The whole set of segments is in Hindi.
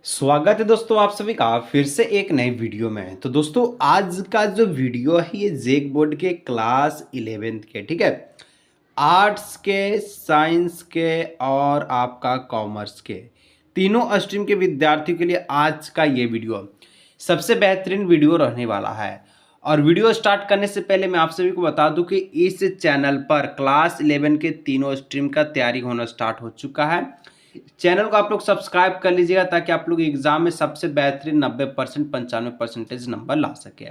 स्वागत है दोस्तों आप सभी का फिर से एक नई वीडियो में। तो दोस्तों आज का जो वीडियो है ये जेक बोर्ड के क्लास 11th के, ठीक है, आर्ट्स के, साइंस के और आपका कॉमर्स के तीनों स्ट्रीम के विद्यार्थियों के लिए आज का ये वीडियो सबसे बेहतरीन वीडियो रहने वाला है। और वीडियो स्टार्ट करने से पहले मैं आप सभी को बता दूं कि इस चैनल पर क्लास 11 के तीनों स्ट्रीम का तैयारी होना स्टार्ट हो चुका है। चैनल को आप लोग सब्सक्राइब कर लीजिएगा ताकि आप लोग एग्जाम में सबसे बेहतरीन 90% 95% नंबर ला सके।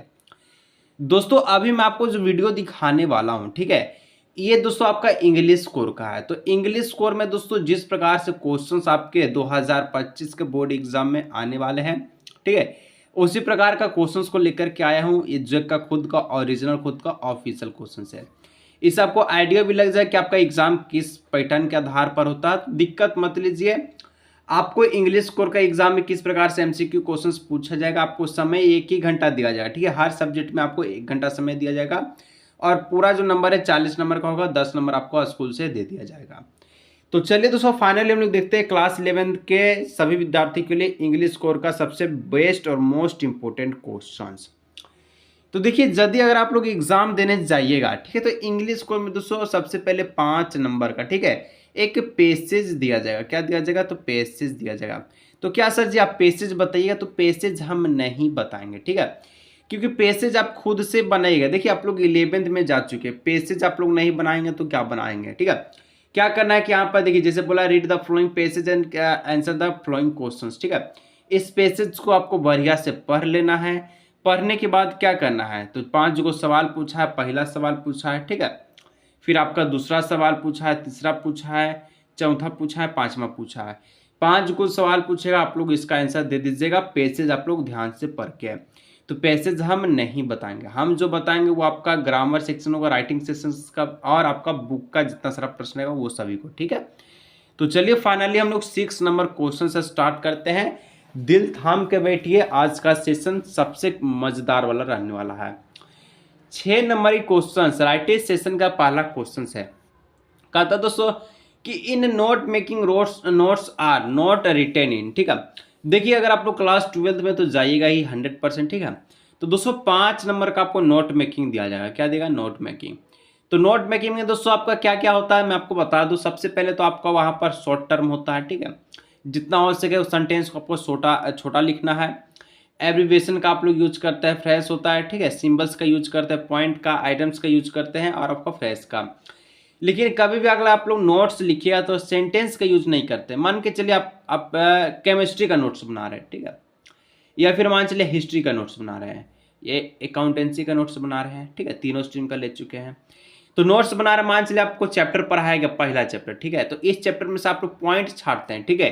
दोस्तों अभी मैं आपको जो वीडियो दिखाने वाला हूं, ठीक है, ये दोस्तों आपका इंग्लिश स्कोर का है। तो इंग्लिश स्कोर में दोस्तों जिस प्रकार से क्वेश्चंस आपके 2025 के बोर्ड एग्जाम में आने वाले हैं, ठीक है, उसी प्रकार का क्वेश्चंस को लेकर के आया हूं। ये जेक का खुद का ओरिजिनल खुद का ऑफिशियल क्वेश्चन है। इससे आपको आइडिया भी लग जाए कि आपका एग्जाम किस पैटर्न के आधार पर होता है। तो दिक्कत मत लीजिए, आपको इंग्लिश स्कोर का एग्जाम में किस प्रकार से एमसीक्यू क्वेश्चंस पूछा जाएगा। आपको समय 1 ही घंटा दिया जाएगा, ठीक है, हर सब्जेक्ट में आपको 1 घंटा समय दिया जाएगा और पूरा जो नंबर है 40 नंबर का होगा, 10 नंबर आपको स्कूल से दे दिया जाएगा। तो चलिए दोस्तों फाइनली हम लोग देखते हैं क्लास 11 के सभी विद्यार्थी के लिए इंग्लिश स्कोर का सबसे बेस्ट और मोस्ट इंपोर्टेंट क्वेश्चंस। तो देखिए यदि अगर आप लोग एग्जाम देने जाइएगा, ठीक है, तो इंग्लिश स्कोर में दोस्तों सबसे पहले 5 नंबर का, ठीक है, एक पैसेज दिया जाएगा। क्या दिया जाएगा? तो पैसेज दिया जाएगा। तो क्या सर जी आप पैसेज बताइएगा? तो पैसेज हम नहीं बताएंगे, ठीक है, क्योंकि पैसेज आप खुद से बनाइएगा। देखिए आप लोग 11th में जा चुके हैं, पैसेज आप लोग नहीं बनाएंगे तो क्या बनाएंगे, ठीक है। क्या करना है कि यहाँ पर देखिए जैसे बोला read the flowing passage and answer the flowing questions, ठीक है, इस पैसेज को आपको बढ़िया से पढ़ लेना है। पढ़ने के बाद क्या करना है, तो 5 को सवाल पूछा है, पहला सवाल पूछा है, ठीक है, फिर आपका दूसरा सवाल पूछा है, तीसरा पूछा है, चौथा पूछा है, 5वां पूछा है। 5 को सवाल पूछेगा, आप लोग इसका आंसर दे दीजिएगा। पैसेज आप लोग ध्यान से पढ़ के, तो पैसेज हम नहीं बताएंगे। हम जो बताएंगे वो आपका ग्रामर सेक्शन होगा, राइटिंग सेक्शन का और आपका बुक का जितना सारा प्रश्न है वो सभी को, ठीक है। तो चलिए फाइनली हम लोग 6 नंबर क्वेश्चन से स्टार्ट करते हैं। दिल थाम के बैठिए, आज का सेशन सबसे मजेदार वाला रहने वाला है। 6 नंबर क्वेश्चन राइटिंग सेशन का पहला क्वेश्चन है। कहता दोस्तों कि in note making notes are not written in, ठीक है। देखिए अगर आप लोग क्लास 12 में तो जाइएगा ही 100%, ठीक है। तो दोस्तों 5 नंबर का आपको नोट मेकिंग दिया जाएगा। क्या देगा? Note making. तो नोट मेकिंग में दोस्तों आपका क्या क्या होता है मैं आपको बता दूं। सबसे पहले तो आपका वहां पर शॉर्ट टर्म होता है, ठीक है, जितना हो सके उस सेंटेंस को आपको छोटा छोटा लिखना है। एब्रीविएशन का आप लोग यूज करते हैं, फ्रेश होता है, ठीक है, सिंबल्स का यूज करते हैं, पॉइंट का, आइटम्स का यूज करते हैं और आपका फ्रेश का। लेकिन कभी भी अगर आप लोग नोट्स लिखिएगा तो सेंटेंस का यूज नहीं करते। मान के चलिए आप केमिस्ट्री का नोट्स बना रहे हैं, ठीक है, या फिर मान चलिए हिस्ट्री का नोट्स बना रहे हैं, ये अकाउंटेंसी का नोट्स बना रहे हैं, ठीक है, तीनों स्ट्रीम का ले चुके हैं। तो नोट्स बना रहे, मान चलिए आपको चैप्टर पढ़ाया गया, पहला चैप्टर, ठीक है, तो इस चैप्टर में से आप लोग पॉइंट छाटते हैं, ठीक है,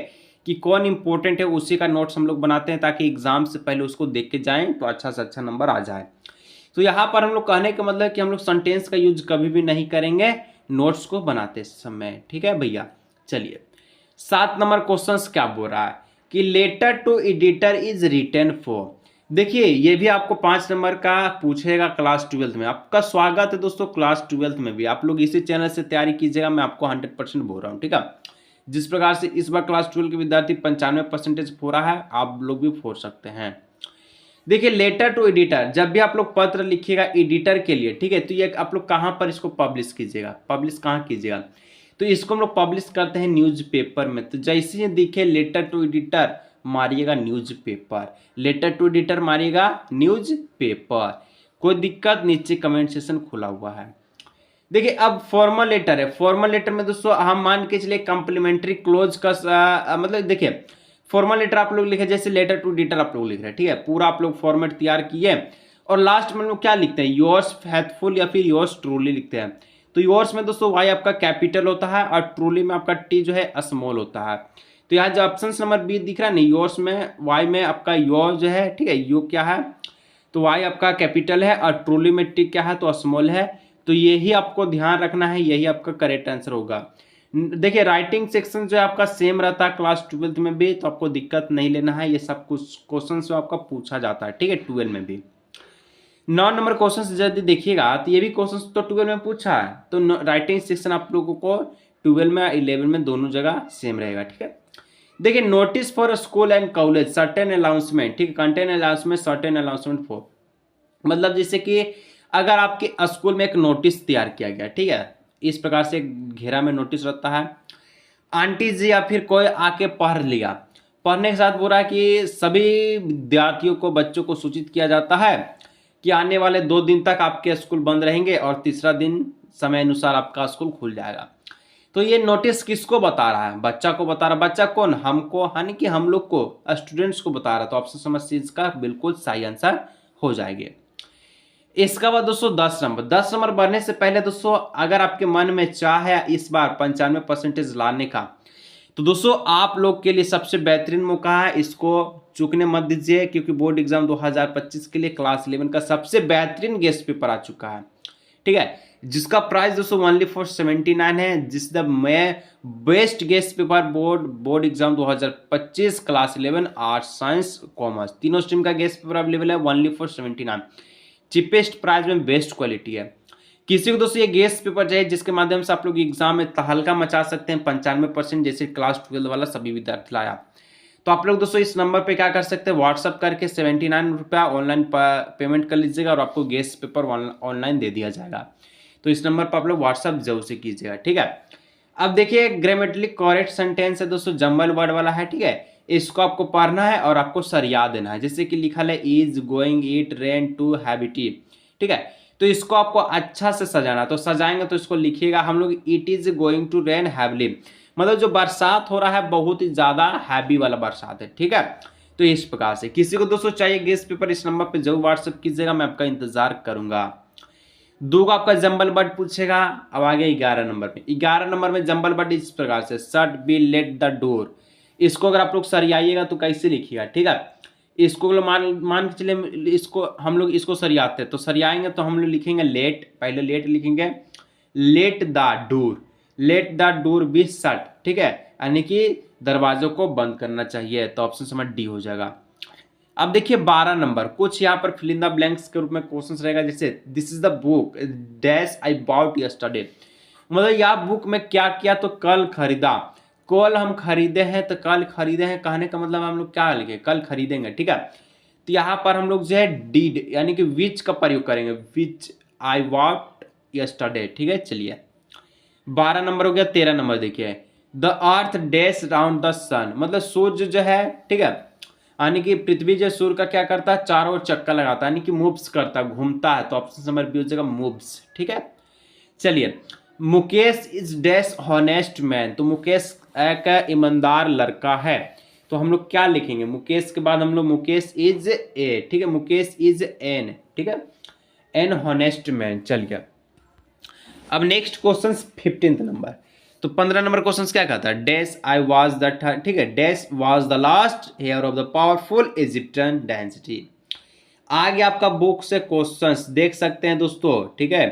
कि कौन इंपॉर्टेंट है, उसी का नोट्स हम लोग बनाते हैं ताकि एग्जाम से पहले उसको देख के जाएं तो अच्छा से अच्छा नंबर आ जाए। तो यहाँ पर हम लोग कहने का मतलब कि हम लोग सेंटेंस का यूज कभी भी नहीं करेंगे नोट्स को बनाते समय, ठीक है भैया। चलिए 7 नंबर क्वेश्चन क्या बोल रहा है कि letter to editor is written for. देखिए ये भी आपको 5 नंबर का पूछेगा क्लास 12 में। आपका स्वागत है दोस्तों क्लास 12 में भी। आप लोग इसी चैनल से तैयारी कीजिएगा, मैं आपको 100% बोल रहा हूँ, ठीक है। जिस प्रकार से इस बार क्लास 12 के विद्यार्थी 95% फोड़ा है, आप लोग भी फोड़ सकते हैं। देखिए लेटर टू एडिटर, जब भी आप लोग पत्र लिखिएगा एडिटर के लिए, ठीक है, तो ये आप लोग कहाँ पर इसको पब्लिश कीजिएगा, पब्लिश कहाँ कीजिएगा, तो इसको हम लोग पब्लिश करते हैं न्यूज़पेपर में। तो जैसे ही दिखे लेटर टू एडिटर मारिएगा न्यूज़पेपर, लेटर टू एडिटर मारिएगा न्यूज़पेपर। कोई दिक्कत? नीचे कमेंट सेक्शन खुला हुआ है। देखिए अब फॉर्मल लेटर है। फॉर्मल लेटर में दोस्तों हम मान के चलिए कम्प्लीमेंट्री क्लोज का मतलब देखिए फॉर्मल लेटर आप लोग लिखे, जैसे लेटर टू एडिटर आप लोग लिख रहे हैं, ठीक है, पूरा आप लोग फॉर्मेट तैयार किए और लास्ट में लोग क्या लिखते हैं, योर्स फेथफुल या फिर योर्स ट्रूली लिखते हैं। तो योर्स में दोस्तों वाई आपका कैपिटल होता है और ट्रूली में आपका टी जो है स्मॉल होता है। तो यहाँ जो ऑप्शन नंबर बी दिख रहा है ना, योर्स में वाई में आपका योर जो है, ठीक है, यू क्या है, तो वाई आपका कैपिटल है और ट्रूली में टी क्या है, तो स्मॉल है। तो यही आपको ध्यान रखना है, यही आपका करेक्ट आंसर होगा। देखिए राइटिंग सेक्शन जो है आपका सेम रहता है क्लास 12 में भी, तो आपको दिक्कत नहीं लेना है, ये सब कुछ क्वेश्चन जो आपका पूछा जाता है, ठीक है, 12 में भी। 9 नंबर क्वेश्चन यदि देखिएगा तो ये भी क्वेश्चन तो 12 में पूछा है। तो राइटिंग सेक्शन आप लोगों को 12 में 11 में दोनों जगह सेम रहेगा, ठीक है। देखिए notice for school and college certain announcement, ठीक है, contain announcement certain announcement for, मतलब जैसे कि अगर आपके स्कूल में एक नोटिस तैयार किया गया, ठीक है, इस प्रकार से एक घेरा में नोटिस रहता है, आंटी जी या फिर कोई आके पढ़ लिया, पढ़ने के साथ बोला कि सभी विद्यार्थियों को, बच्चों को सूचित किया जाता है कि आने वाले 2 दिन तक आपके स्कूल बंद रहेंगे और तीसरा दिन समय अनुसार आपका स्कूल खुल जाएगा। तो ये नोटिस किसको बता रहा है? बच्चा को बता रहा है। बच्चा कौन? हमको, यानी कि हम लोग को, स्टूडेंट्स को बता रहा है। तो ऑप्शन समझ सी इसका बिल्कुल सही आंसर हो जाएंगे। इसका बाद दोस्तों 10 नंबर बढ़ने से पहले दोस्तों अगर आपके मन में चाह है इस बार 95% लाने का, तो दोस्तों आप लोग के लिए सबसे बेहतरीन मौका है, इसको चूकने मत दीजिए, क्योंकि बोर्ड एग्जाम 2025 के लिए क्लास 11 का सबसे बेहतरीन गेस्ट पेपर आ चुका है, ठीक है, जिसका प्राइस दोस्तों ओनली फॉर 79 है, जिस द मैं best guest paper board exam 2025 class 11 arts science commerce तीनों स्ट्रीम का गेस्ट पेपर अवेलेबल है ओनली फॉर 79, चीपेस्ट प्राइस में बेस्ट क्वालिटी है। किसी को दोस्तों ये गेस्ट पेपर चाहिए जिसके माध्यम से आप लोग एग्जाम में तहलका मचा सकते हैं 95% जैसे क्लास 12 वाला सभी विद्यार्थी लाया, तो आप लोग दोस्तों इस नंबर पे क्या कर सकते हैं, व्हाट्सअप करके 79 रुपया ऑनलाइन पेमेंट कर लीजिएगा और आपको गेस्ट पेपर ऑनलाइन दे दिया जाएगा। तो इस नंबर पर आप लोग व्हाट्सअप जरूर से कीजिएगा, ठीक है। अब देखिए ग्रामेटिकली करेक्ट सेंटेंस है दोस्तों, जंबल वर्ड वाला है, ठीक है, इसको आपको पढ़ना है और आपको सरिया देना है, जैसे कि लिखा है is going it rain to हैबिटी, ठीक है, तो इसको आपको अच्छा से सजाना, तो सजाएंगे तो इसको लिखिएगा हम लोग it is going to rain heavily, मतलब जो बरसात हो रहा है बहुत ही ज्यादा हैवी वाला बरसात है, ठीक है। तो इस प्रकार से किसी को दोस्तों चाहिए गेस्ट पेपर इस नंबर पे जरूर व्हाट्सअप कीजिएगा, मैं आपका इंतजार करूंगा। दो का आपका जंबल बर्ड पूछेगा। अब आगे 11 नंबर पे, 11 नंबर में जंबल बर्ड इस प्रकार से shut be let the door, इसको अगर आप लोग सरियाइएगा तो कैसे लिखिएगा, ठीक है, इसको मान के चले, इसको हम लोग इसको सरियाते हैं, तो सरियाएंगे तो हम लोग लिखेंगे लेट, पहले लेट लिखेंगे, late the door be shut, ठीक है, यानी कि दरवाजों को बंद करना चाहिए, तो ऑप्शन समझ डी हो जाएगा। अब देखिए 12 नंबर, कुछ यहाँ पर फिल इन द ब्लैंक्स के रूप में क्वेश्चन रहेगा, जैसे this is the book dash I bought yesterday, मतलब यह बुक में क्या किया, तो कल खरीदा, कल हम खरीदे हैं, तो कल खरीदे हैं कहने का मतलब हम लोग क्या लिखे, कल खरीदेंगे, ठीक है, तो यहाँ पर हम लोग जो है डीड यानी कि विच का प्रयोग करेंगे, विच आई बॉट यस्टरडे, ठीक है। चलिए 12 नंबर हो गया। 13 नंबर देखिए the earth dash round the sun, मतलब सूर्य जो है, ठीक है, यानी कि पृथ्वी जो सूर्य का क्या करता है, चारों ओर चक्कर लगाता है, यानी कि मूव्स करता है, घूमता है, तो ऑप्शन नंबर बी हो जाएगा मूव्स, ठीक है। चलिए Mukesh is dash honest man, तो मुकेश एक ईमानदार लड़का है, तो हम लोग क्या लिखेंगे, मुकेश के बाद हम लोग मुकेश इज ए, ठीक है, मुकेश इज एन, ठीक है, एन हॉनेस्ट मैन। चल गया। अब नेक्स्ट क्वेश्चन 15 नंबर, तो 15 नंबर क्वेश्चन क्या कहता है, डैश आई वाज द, ठीक है, dash was the last heir of the powerful Egyptian dynasty. आगे आपका बुक से क्वेश्चंस देख सकते हैं दोस्तों, ठीक है,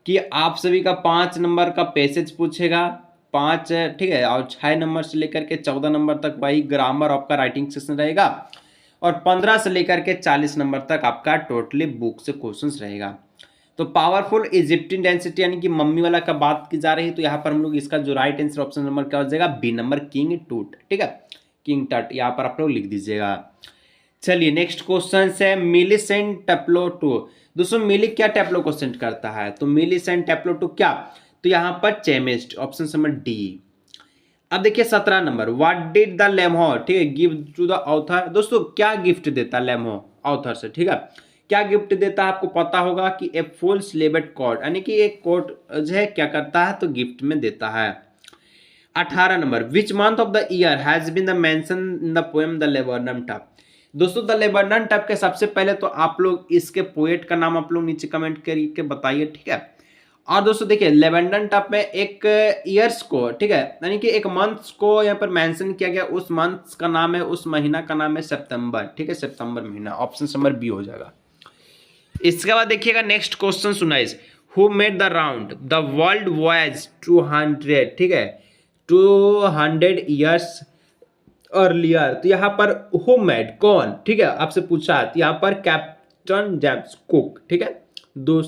कि आप सभी का 5 नंबर का पैसेज पूछेगा, 5, ठीक है, और 6 नंबर से लेकर के 14 नंबर तक वही ग्रामर आपका राइटिंग सेक्शन रहेगा, और 15 से लेकर के 40 नंबर तक आपका टोटली बुक से क्वेश्चंस रहेगा। तो पावरफुल इजिप्टियन डेंसिटी यानी कि मम्मी वाला का बात की जा रही है, तो यहाँ पर हम लोग इसका जो राइट आंसर ऑप्शन नंबर क्या हो जाएगा, बी नंबर किंग टूट, ठीक है, किंग टट यहाँ पर आप लोग लिख दीजिएगा। चलिए नेक्स्ट क्वेश्चन है मिलीसेंट टेप्लो दोस्तों मिली क्या टेप्लो को सेंड करता है, तो मिलीसेंट टेप्लो क्या, तो यहाँ पर चेमिस्ट, ऑप्शन नंबर डी। अब देखिए 17 नंबर व्हाट डिड द लेमहो, ठीक है, गिव टू द ऑथर, दोस्तों क्या गिफ्ट देता है लेमहो ऑथर से, ठीक है, क्या गिफ्ट देता है आपको पता होगा कि ए फुल स्लीव्ड कोट, यानी कि एक कोट जो है क्या करता है, तो गिफ्ट में देता है। 18 नंबर which month of the year has been the mention in the poem the laburnum top, दोस्तों द लेबर्नम टप के सबसे पहले तो आप लोग इसके पोएट का नाम आप लोग नीचे कमेंट करके बताइए, ठीक है। और दोस्तों देखिए लेबर्नम टप में एक ईयर्स को, ठीक है, यानी कि एक मंथ्स को यहाँ पर मेंशन किया गया, उस मंथ्स का नाम है, उस महीना का नाम है सितंबर, ठीक है, सितंबर महीना, ऑप्शन नंबर बी हो जाएगा। इसके बाद देखिएगा नेक्स्ट क्वेश्चन सुनाइए, who made the round the world voyage 200, ठीक है, 200 ईयर्स अर्लियर, तो यहाँ पर हु मेड कौन, ठीक है, आपसे पूछा है, तो यहाँ पर कैप्टन जेम्स कुक, ठीक है, 200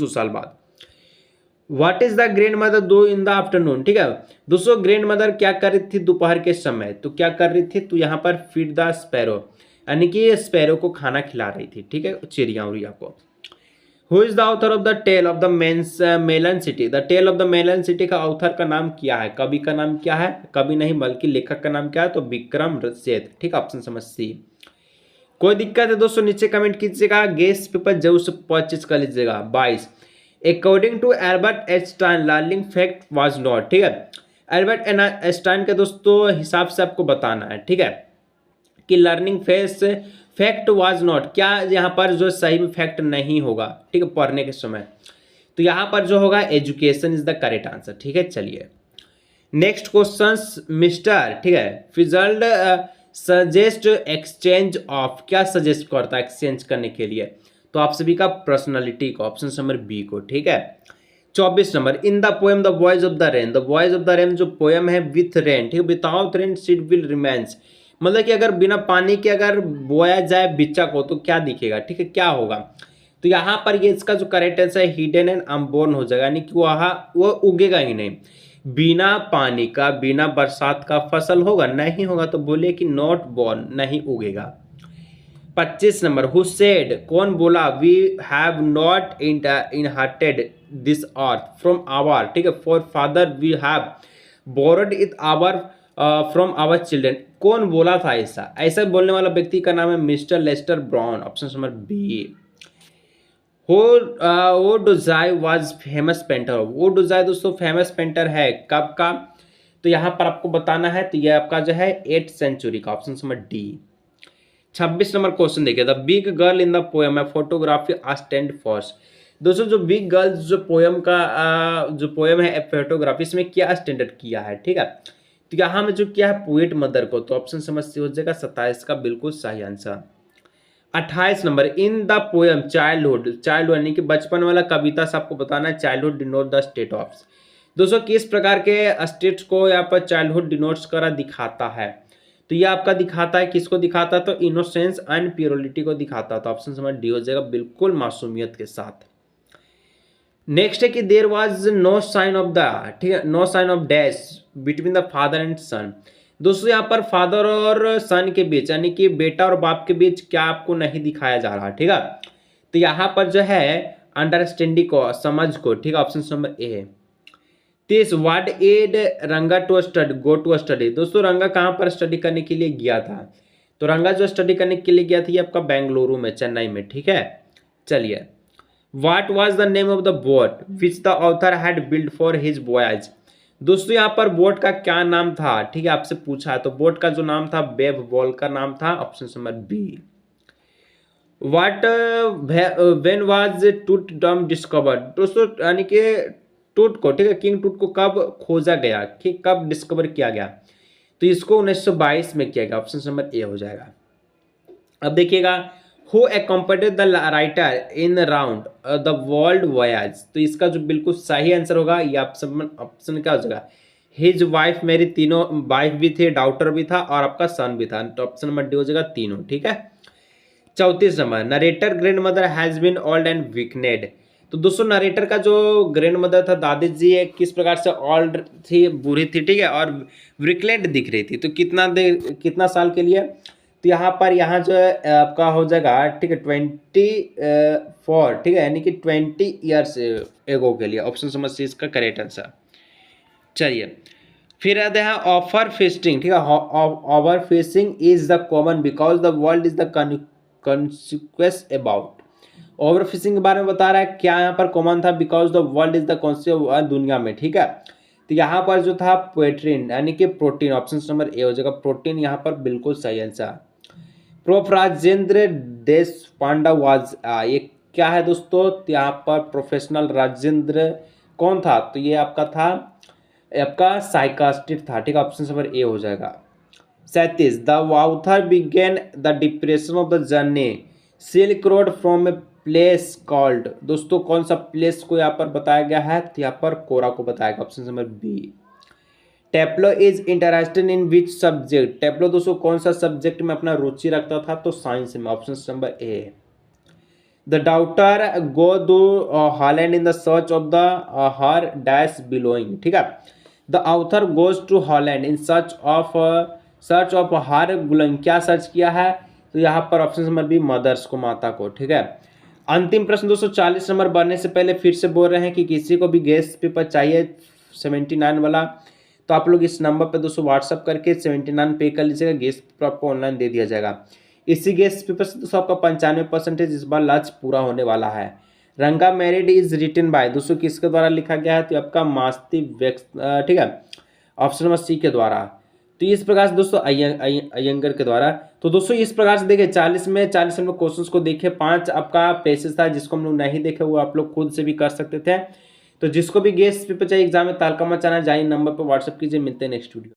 साल बाद। What is the grand mother do in the afternoon, ठीक है। दोस्तों ग्रैंड मदर क्या कर रही थी दोपहर के समय, तो क्या कर रही थी, तो यहाँ पर फीड द स्पैरो, यानी कि स्पैरो को खाना खिला रही थी, ठीक है, चिड़िया उड़िया को। Who is the author of the tale of the men's melon city, the tale of the melon city का ऑथर का नाम क्या है, कवि का नाम क्या है, कवि नहीं बल्कि लेखक का नाम क्या है, तो विक्रम सेठ, ठीक, ऑप्शन समझ सी। कोई दिक्कत है दोस्तों नीचे कमेंट कीजिएगा, गेस पेपर जरूर से 25 कर लीजिएगा। 22, according to Albert Einstein learning fact was not, ठीक है। एल्बर्ट आइंस्टाइन के दोस्तों हिसाब से आपको बताना है, ठीक है, कि learning phase fact was not, क्या यहाँ पर जो सही में फैक्ट नहीं होगा, ठीक है, पढ़ने के समय, तो यहाँ पर जो होगा education is the correct answer, ठीक है। चलिए नेक्स्ट क्वेश्चन मिस्टर, ठीक है, फिजल्ड सजेस्ट एक्सचेंज ऑफ, क्या सजेस्ट करता है एक्सचेंज करने के लिए, तो आप सभी का पर्सनालिटी को, ऑप्शन नंबर बी को, ठीक है। 24 number, in the poem the voice of the rain, the voice of the rain जो पोएम है विथ रेन, ठीक है, without rain seed will remains, मतलब कि अगर बिना पानी के अगर बोया जाए बिच्चा को तो क्या दिखेगा, ठीक है, क्या होगा, तो यहाँ पर ये इसका जो करेक्ट आंसर है हिडन एंड अनबोर्न हो जाएगा, यानी कि वो उगेगा ही नहीं, बिना पानी का बिना बरसात का फसल होगा नहीं होगा, तो बोले कि नॉट बॉर्न, नहीं उगेगा। 25 नंबर, हु सेड, कौन बोला, we have not inherited this earth from our, ठीक है, forefather we have borrowed it our from our children, कौन बोला था ऐसा, ऐसा बोलने वाला व्यक्ति का नाम है mister Lester Brown, option number B. वो डोजाई वाज फेमस पेंटर, वो डोजाई दोस्तों फेमस पेंटर है कब का, तो यहाँ पर आपको बताना है, तो ये आपका जो है 8th सेंचुरी का, ऑप्शन नंबर डी। 26 नंबर क्वेश्चन देखिए, the big girl in the poem है फोटोग्राफी स्टैंड फर्स्ट, दोस्तों जो बिग गर्ल जो पोएम का जो पोएम है फोटोग्राफी, इसमें क्या स्टैंडर्ड किया है, ठीक है, तो यहाँ में जो किया है पोएट मदर को, तो ऑप्शन समझ से हो जाएगा 27 का बिल्कुल सही answer. 28 number, in the poem childhood, childhood यानी कि बचपन वाला कविता से आपको बताना है childhood denote the state of, दोस्तों किस प्रकार के स्टेट्स को यहाँ पर चाइल्डहुड डिनोट्स करा दिखाता है, तो ये आपका दिखाता है, किसको दिखाता है, तो इनोसेंस एंड प्योरिटी को दिखाता है, तो ऑप्शन नंबर डी हो जाएगा बिल्कुल मासूमियत के साथ। नेक्स्ट है कि there was no sign of the, ठीक है, no sign of dash between the father and son, दोस्तों यहाँ पर फादर और सन के बीच यानी कि बेटा और बाप के बीच क्या आपको नहीं दिखाया जा रहा, ठीक है, तो यहाँ पर जो है अंडरस्टैंडिंग को, समझ को, ठीक है, ऑप्शन नंबर ए है। 30, what had Ranga to study go to study, दोस्तों रंगा कहाँ पर स्टडी करने के लिए गया था, तो रंगा जो स्टडी करने के लिए गया था ये आपका बेंगलुरु में, चेन्नई में, ठीक है। चलिए what was the name of the boat which the author had build for his voyage, दोस्तों यहाँ पर बोट का क्या नाम था, ठीक है, आपसे पूछा है, तो बोट का जो नाम था बेब बॉल का नाम था, option number B. What when was Tut tomb discovered, दोस्तों यानी कि टूट को, ठीक है, किंग टूट को कब खोजा गया, कि कब डिस्कवर किया गया, तो इसको 1922 में किया गया, ऑप्शन नंबर ए हो जाएगा। अब देखिएगा who accompanied the writer in round the world voyage, तो इसका जो बिल्कुल सही आंसर होगा ये ऑप्शन क्या हो जाएगा, हिज वाइफ, मेरी तीनों वाइफ भी थे, डॉटर भी था और आपका सन भी था, तो ऑप्शन नंबर डी हो जाएगा तीनों, ठीक है। 34 नंबर, narrator grandmother has been old and weakened, तो दोस्तों नरेटर का जो ग्रैंड मदर था दादी जी किस प्रकार से ओल्ड थी, बूढ़ी थी, ठीक है, और विकलेंट दिख रही थी, तो कितना साल के लिए, तो यहाँ पर यहाँ जो है आपका हो जाएगा, ठीक है, 24, ठीक है, यानी कि 20 ईयर्स एगो के लिए, ऑप्शन समझ से इसका करेक्ट आंसर। चलिए फिर आते हैं ऑफर फेस्टिंग, ठीक है, offer facing is the common because the world is the consequence about, over fishing के बारे में बता रहा है, क्या यहाँ पर कॉमन था, because the world is the consequence दुनिया में, ठीक है, तो यहाँ पर जो था प्रोटीन यानी कि प्रोटीन, ऑप्शन नंबर ए हो जाएगा प्रोटीन, यहाँ पर बिल्कुल सही आंसर। प्रोफ राजेंद्र देश पांडा वाज, ये क्या है दोस्तों, तो यहाँ पर प्रोफेशनल राजेंद्र कौन था, तो ये आपका था, आपका साइकास्टिस्ट था, ठीक है, ऑप्शन नंबर ए हो जाएगा। 37, the author began the depression of the journey Silk Road from a place called, दोस्तों कौन सा प्लेस को यहाँ पर बताया गया है, तो यहाँ पर कोरा को बताया गया, ऑप्शन नंबर बी। टेप्लो is interested in which subject, टेप्लो दोस्तों कौन सा सब्जेक्ट में अपना रुचि रखता था, तो साइंस में, option number A. The daughter go to Holland in the search of the her dash बिलोइंग, ठीक है। The author goes to Holland in search of her गुलोइंग, क्या सर्च किया है, तो यहाँ पर ऑप्शन नंबर बी मदर्स को, माता को, ठीक है। अंतिम प्रश्न दोस्तों 40 नंबर बढ़ने से पहले फिर से बोल रहे हैं कि किसी को भी गेस्ट पेपर चाहिए 79 वाला, तो आप लोग इस नंबर पर दोस्तों व्हाट्सअप करके 79 पे कर लीजिएगा, गेस्ट पेपर आपको ऑनलाइन दे दिया जाएगा। इसी गेस्ट पेपर से दोस्तों आपका 95% इस बार लक्ष्य पूरा होने वाला है। रंगा मैरिड इज रिटन बाय दोस्तों किसके द्वारा लिखा गया है, तो आपका मास्ती वेक्स, ठीक है, ऑप्शन नंबर सी के द्वारा। तो इस प्रकार से दोस्तों अयंगर के द्वारा। तो दोस्तों इस प्रकार से देखिए 40 नंबर क्वेश्चंस को देखिए, 5 आपका पेसेज था जिसको हम लोग नहीं देखे, वो आप लोग खुद से भी कर सकते थे। तो जिसको भी गेस्ट पेपर चाहिए एग्जाम में तालकामा चाना जाइए नंबर पर व्हाट्सअप कीजिए। मिलते हैं नेक्स्ट वीडियो।